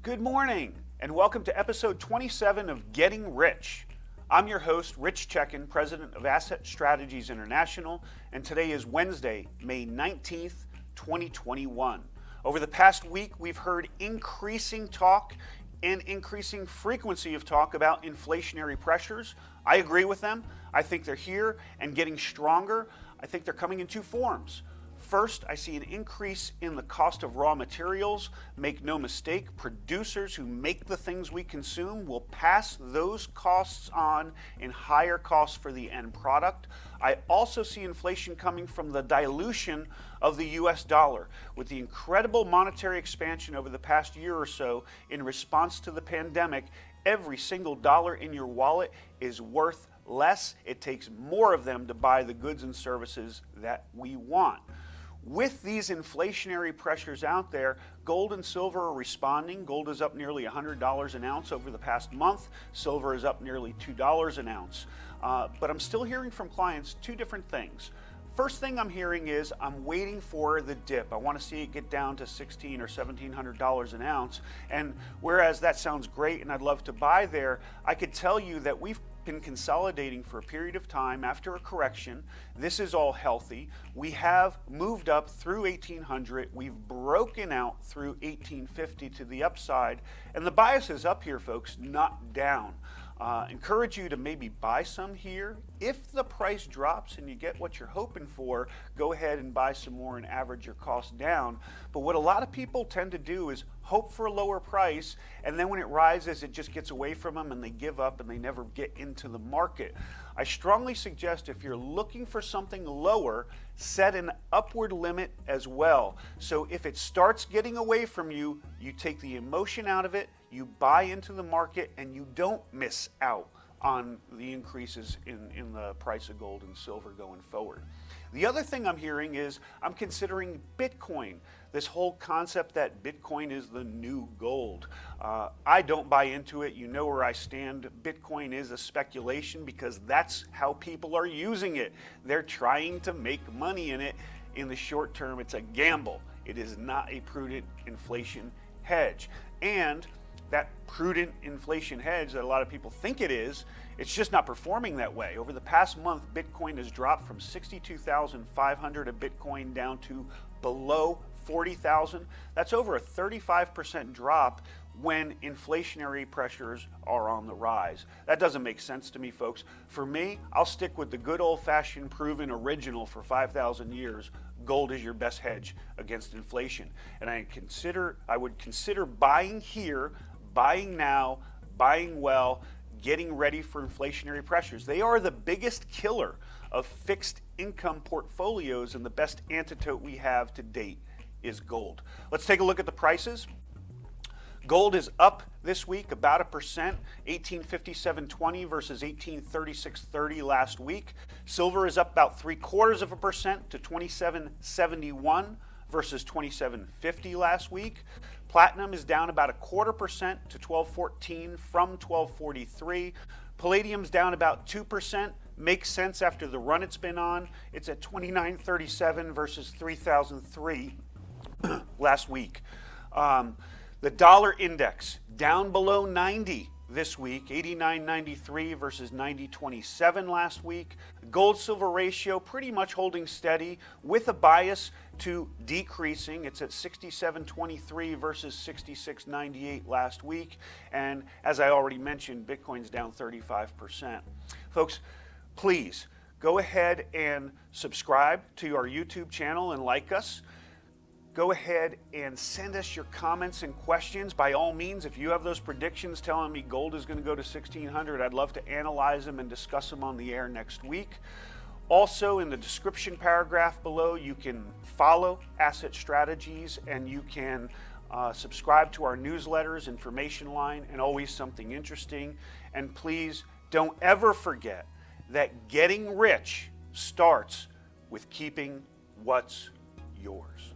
Good morning, and welcome to episode 27 of Getting Rich. I'm your host, Rich Checkan, president of Asset Strategies International, and today is Wednesday, May 19th, 2021. Over the past week, we've heard increasing talk and increasing frequency of talk about inflationary pressures. I agree with them. I think they're here and getting stronger. I think they're coming in two forms. First, I see an increase in the cost of raw materials. Make no mistake, producers who make the things we consume will pass those costs on in higher costs for the end product. I also see inflation coming from the dilution of the US dollar. With the incredible monetary expansion over the past year or so in response to the pandemic, every single dollar in your wallet is worth less. It takes more of them to buy the goods and services that we want. With these inflationary pressures out there, gold and silver are responding. Gold is up nearly $100 an ounce over the past month. Silver is up nearly $2 an ounce. But I'm still hearing from clients two different things. First thing I'm hearing is I'm waiting for the dip. I want to see it get down to $1,600 or $1,700 an ounce. And whereas that sounds great and I'd love to buy there, I could tell you that we've been consolidating for a period of time after a correction. This is all healthy. We have moved up through 1800. We've broken out through 1850 to the upside. And the bias is up here, folks, not down. Encourage you to maybe buy some here. If the price drops and you get what you're hoping for, go ahead and buy some more and average your cost down. But what a lot of people tend to do is hope for a lower price, and then when it rises, it just gets away from them and they give up and they never get into the market. I strongly suggest if you're looking for something lower, set an upward limit as well. So if it starts getting away from you, you take the emotion out of it, you buy into the market, and you don't miss out on the increases in the price of gold and silver going forward. The other thing I'm hearing is I'm considering Bitcoin. This whole concept that Bitcoin is the new gold. I don't buy into it. You know where I stand. Bitcoin is a speculation because that's how people are using it. They're trying to make money in it. In the short term, it's a gamble. It is not a prudent inflation hedge. And that prudent inflation hedge that a lot of people think it is, it's just not performing that way. Over the past month, Bitcoin has dropped from 62,500 a Bitcoin down to below 40,000. That's over a 35% drop when inflationary pressures are on the rise. That doesn't make sense to me, folks. For me, I'll stick with the good old-fashioned proven original for 5,000 years. Gold is your best hedge against inflation. And I would consider buying here, buying now, buying well, getting ready for inflationary pressures. They are the biggest killer of fixed income portfolios, and the best antidote we have to date is gold. Let's take a look at the prices. Gold is up this week about 1%, 1857.20 versus 1836.30 last week. Silver is up about 0.75% to 2771 versus 2750 last week. Platinum is down about 0.25% to 1214 from 1243. Palladium's down about 2%. Makes sense after the run it's been on. It's at 2937 versus 3003 last week. The dollar index down below 90 this week, 89.93 versus 90.27 last week. Gold silver ratio pretty much holding steady with a bias to decreasing. It's at 67.23 versus 66.98 last week. And as I already mentioned, Bitcoin's down 35%. Folks, please go ahead and subscribe to our YouTube channel and like us. Go ahead and send us your comments and questions. By all means, if you have those predictions telling me gold is going to go to 1,600, I'd love to analyze them and discuss them on the air next week. Also, in the description paragraph below, you can follow Asset Strategies and you can subscribe to our newsletters, information line, and always something interesting. And please don't ever forget that getting rich starts with keeping what's yours.